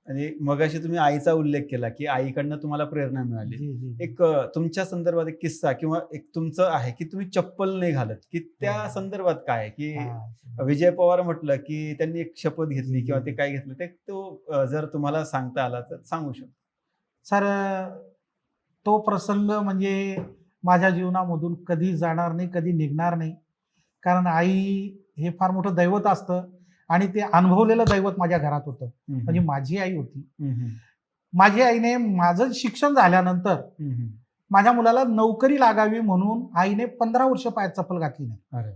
आणि मगाशी तुम्ही आईचा उल्लेख केला, की आईकडनं तुम्हाला प्रेरणा मिळाली. जी, जी, जी. एक तुमच्या संदर्भात एक किस्सा किंवा एक तुमचं आहे, की तुम्ही चप्पल नाही घालत, की हो, त्या हो. संदर्भात काय आहे, की हां. विजय पवार म्हटलं, की त्यांनी एक शपथ जी, घेतली किंवा जी, ते जी. काय घेतलं ते तो जर तुम्हाला सांगता आला तर सांगू शकता? सर तो प्रसंग म्हणजे माझ्या जीवनामधून कधी जाणार नाही, कधी निघणार नाही. कारण आई हे फार मोठं दैवत असतं आणि ते अनुभवलेलं दैवत माझ्या घरात होतं. हं, म्हणजे हं. माझी आई होती. हं, हं. माझी आईने माझं शिक्षण झाल्यानंतर हं, हं. माझ्या मुलाला नोकरी लागावी म्हणून आईने 15 वर्ष पायात चप्पल घातली नाही. अरे!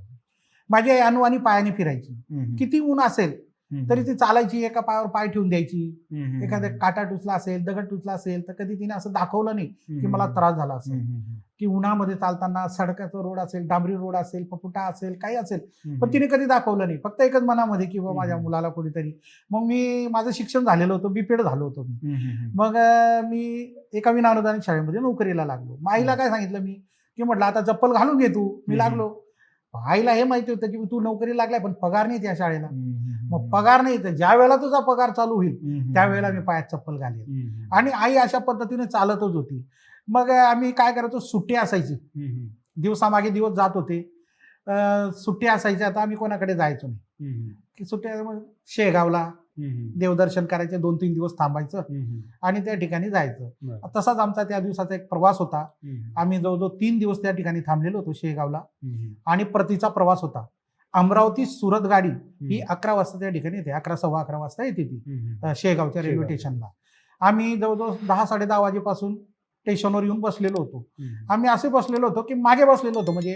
माझी आई अनवाणी पायाने फिरायची. हं, हं. किती ऊन असेल, हं, तरी हं. ती चालायची, एका पायावर पाय ठेवून द्यायची. हं, हं, एखाद्या हं. काटा टुचला असेल, दगड टुचला असेल, तर कधी तिने असं दाखवलं नाही, हं, की हं, मला हं. त्रास झाला हं, असेल. हं, हं. की उन्हामध्ये चालताना सडकाचा रोड असेल, डांबरी रोड असेल, पपुटा असेल, काही असेल, हं, पण हं. तिने कधी दाखवलं नाही. फक्त एकच मनामध्ये, की बाबा हं, माझ्या हं. मुलाला कोणीतरी. मग माझं शिक्षण झालेलं होतं, बीपेड झालो होतो मी. हं, हं, हं. मग मी एका विनाअनुदानित शाळेमध्ये नोकरीला लागलो. मग आईला हं. काय सांगितलं मी, की म्हटलं आता चप्पल घालून घे तू. मी हं, हं. लागलो. आईला हे माहिती होतं, की तू नोकरीला लागलाय, पण पगार नाही त्या शाळेला. हं, हं, हं, मग हं. पगार नाही, तर ज्या वेळेला तुझा पगार चालू होईल, हं, हं, त्यावेळेला हं, मी हं. पायात चप्पल घालेन. हं, हं, आणि हं. आई अशा पद्धतीने चालतच होती. मग आम्ही काय करायचो, सुट्टी असायची. हं, हं. दिवसामागे दिवस जात होते. सुट्टी असायची, आता आम्ही कोणाकडे जायचो नाही. हं, हं. की सुट्ट्या मग शेगावला हं, हं. देवदर्शन करायचे, 2-3 दिवस थांबायचं हं, हं. आणि त्या ठिकाणी जायचं. बरं. तसाच आमचा त्या दिवसाचा एक प्रवास होता. हं, हं. आम्ही जवळ-जवळ 3 दिवस त्या ठिकाणी थांबलेलो होतो शेगावला हं, हं. आणि परतीचा प्रवास होता. अमरावती सुरत गाडी ही हं. 11 वाजता त्या ठिकाणी येते. 11 सव्वा 11 वाजता येते ती हं, हं. शेगावच्या रेल्वे शेगावच्या. स्टेशनला. आम्ही जवळ-जवळ 10-10:30 वाजेपासून स्टेशनवर येऊन बसलेलो होतो. हं, हं. आम्ही असे बसलेलो होतो, की मागे बसलेलो होतो. म्हणजे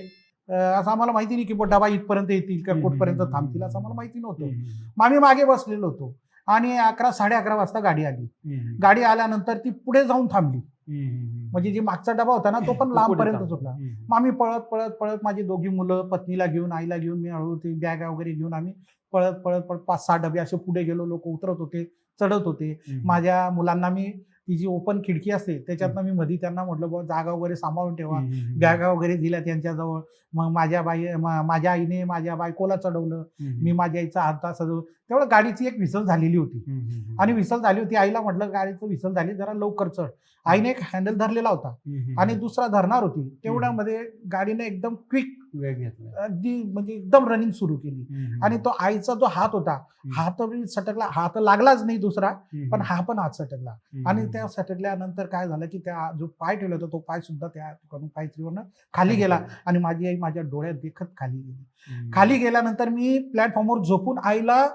असं आम्हाला माहिती नाही, की डबा इथपर्यंत येतील का हं, हं, कुठपर्यंत हं, हं, थांबतील, हं, असं आम्हाला हं. माहिती नव्हतं. हं, हं. मग आम्ही मागे बसलेलो होतो आणि 11 11:30 वाजता गाडी आली. हं, हं. गाडी आल्यानंतर ती पुढे जाऊन थांबली. हं, हं, हं. म्हणजे जी मागचा डबा होता ना, तो पण तो पुढे लांबपर्यंत थांबला. सुटला. हं, हं. मग आम्ही पळत, पळत, पळत माझी दोघी मुलं, पत्नीला घेऊन, आईला घेऊन, मी हळू ती बॅगा वगैरे घेऊन आम्ही पळत, पळत, पळत 5-6 डबे असे पुढे गेलो. लोक उतरत होते, चढत होते. हं, हं. माझ्या मुलांना मी ती जी ओपन खिडकी असते त्याच्यातनं हं. मी मध्ये त्यांना म्हटलं, "बाबा जागा वगैरे सांभाळून ठेवा." हं, हं, हं. बॅगा वगैरे दिल्या त्यांच्याजवळ. मग माझ्या आईने माझ्या बायकोला चढवलं. हं, हं. मी माझ्या आईचा हात सजवलं. तेवढं गाडीची एक व्हिसल झालेली होती. हं, हं, हं. आणि व्हिसल झाली होती. आईला म्हटलं, "गाडीचं व्हिसल झाली, जरा लवकर चढ." आईने एक हँडल धरलेला होता हं, हं, आणि हं. दुसरा धरणार होती. तेवढ्यामध्ये गाडीने एकदम क्विक, वेग घेतला. अगदी म्हणजे एकदम रनिंग सुरू केली. हं, हं. आणि तो आईचा जो हात होता, हं. हात बी सटकला. हात लागलाच नाही दुसरा, हं, पण हं. हा पण हात सटकला. हं, आणि हं. त्या सटकल्यानंतर काय झालं, की त्या जो पाय ठेवला होता, तो पाय सुद्धा त्या पायथ्रीवरनं खाली खाली गेला गेला. आणि माझी आई माझ्या डोळ्यात देखत खाली गेली. हं. खाली गेल्यानंतर मी प्लॅटफॉर्मवर झोपून आईला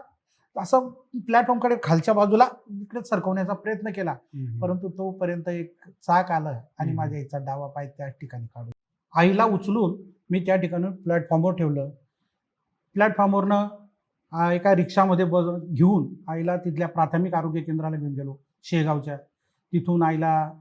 असं प्लॅटफॉर्मकडे खालच्या बाजूला इकडे सरकवण्याचा प्रयत्न केला. हं, हं. परंतु तोपर्यंत एक चाक आलं आणि हं, हं. माझ्या आईचा डावा पाय त्याच ठिकाणी काढून आईला उचलून मी त्या ठिकाणी प्लॅटफॉर्मवर ठेवलं. प्लॅटफॉर्मवरनं एका रिक्षामध्ये घेऊन आईला तिथल्या प्राथमिक आरोग्य केंद्राला घेऊन गेलो शेगावच्या. तिथून आईला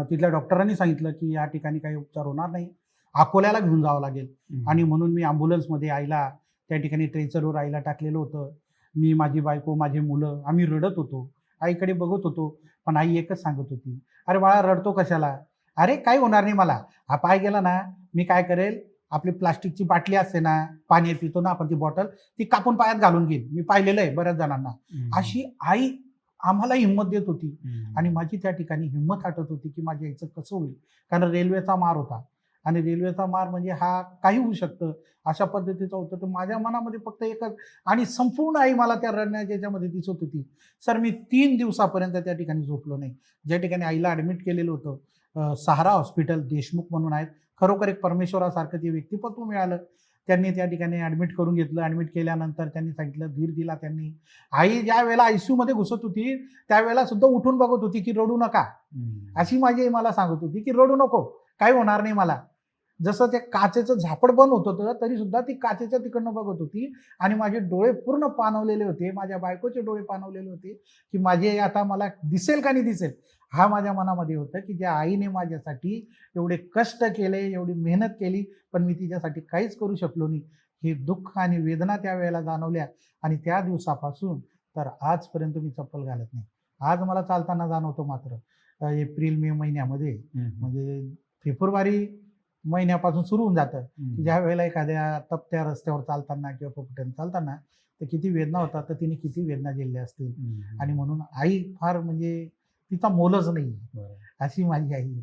तिथल्या डॉक्टरांनी सांगितलं, की या ठिकाणी काही उपचार होणार नाही. अकोल्याला घेऊन जावं लागेल. हं. आणि म्हणून मी ॲम्ब्युलन्समध्ये आईला त्या ठिकाणी स्ट्रेचरवर आईला टाकलेलं होतं. मी, माझी बायको, माझी मुलं आम्ही रडत होतो. आईकडे बघत होतो. पण आई एकच सांगत होती, "अरे बाळा रडतो कशाला? अरे काही होणार नाही मला. हा पाय गेला ना, मी काय करेल, आपली प्लास्टिकची बाटली असते ना, पाणी पितो ना आपण ती बॉटल, ती कापून पायात घालून घेईल. मी पाहिलेलं आहे बऱ्याच जणांना." हं, अशी आई आम्हाला हिंमत देत होती. हं. आणि माझी त्या ठिकाणी हिंमत हटत होती, की माझ्या आईचं कसं होईल? कारण रेल्वेचा मार होता आणि रेल्वेचा मार म्हणजे हा काही होऊ शकतं, अशा पद्धतीचं होतं. तर माझ्या मनामध्ये फक्त एकच आणि संपूर्ण आई मला त्या रडण्याच्या याच्यामध्ये दिसत होती. सर मी 3 दिवसापर्यंत त्या ठिकाणी झोपलो नाही. ज्या ठिकाणी आईला ॲडमिट केलेलं होतं, सहारा हॉस्पिटल देशमुख म्हणून आहेत. खरोखर एक परमेश्वरासारखं ते व्यक्तिमत्व मिळालं. त्यांनी त्या ठिकाणी ॲडमिट करून घेतलं. ॲडमिट केल्यानंतर त्यांनी सांगितलं, धीर दिला त्यांनी. आई ज्या वेळेला आयसीयूमध्ये घुसत होती, त्यावेळेला सुद्धा उठून बघत होती, की रडू नका. हं. अशी माझी आई मला सांगत होती, की रडू नको, काही होणार नाही मला. जसं ते काचेचं झापड बंद होत होतं, तरी सुद्धा ती काचेच्या तिकडनं बघत होती आणि माझे डोळे पूर्ण पाणवलेले होते. माझ्या बायकोचे डोळे पाणवलेले होते, की माझी आई आता मला दिसेल का नाही दिसेल? हा माझ्या मनामध्ये होतं, की ज्या आईने माझ्यासाठी एवढे कष्ट केले, एवढी मेहनत केली, पण मी तिच्यासाठी काहीच करू शकलो नाही. हे दुःख आणि वेदना त्यावेळेला जाणवल्या आणि त्या दिवसापासून तर आजपर्यंत मी चप्पल घालत नाही. आज मला चालताना जाणवतं मात्र एप्रिल, मे महिन्यामध्ये हं, हं. म्हणजे फेब्रुवारी महिन्यापासून सुरू होऊन जातं. हं. ज्या वेळेला एखाद्या तप्त्या रस्त्यावर चालताना किंवा फुकट्याने चालताना तर किती वेदना होतात, तर तिने किती वेदना झेलल्या असतील. हम्म. आणि म्हणून आई फार म्हणजे तिचा मोलच नाही बरोबर. अशी माझी आई.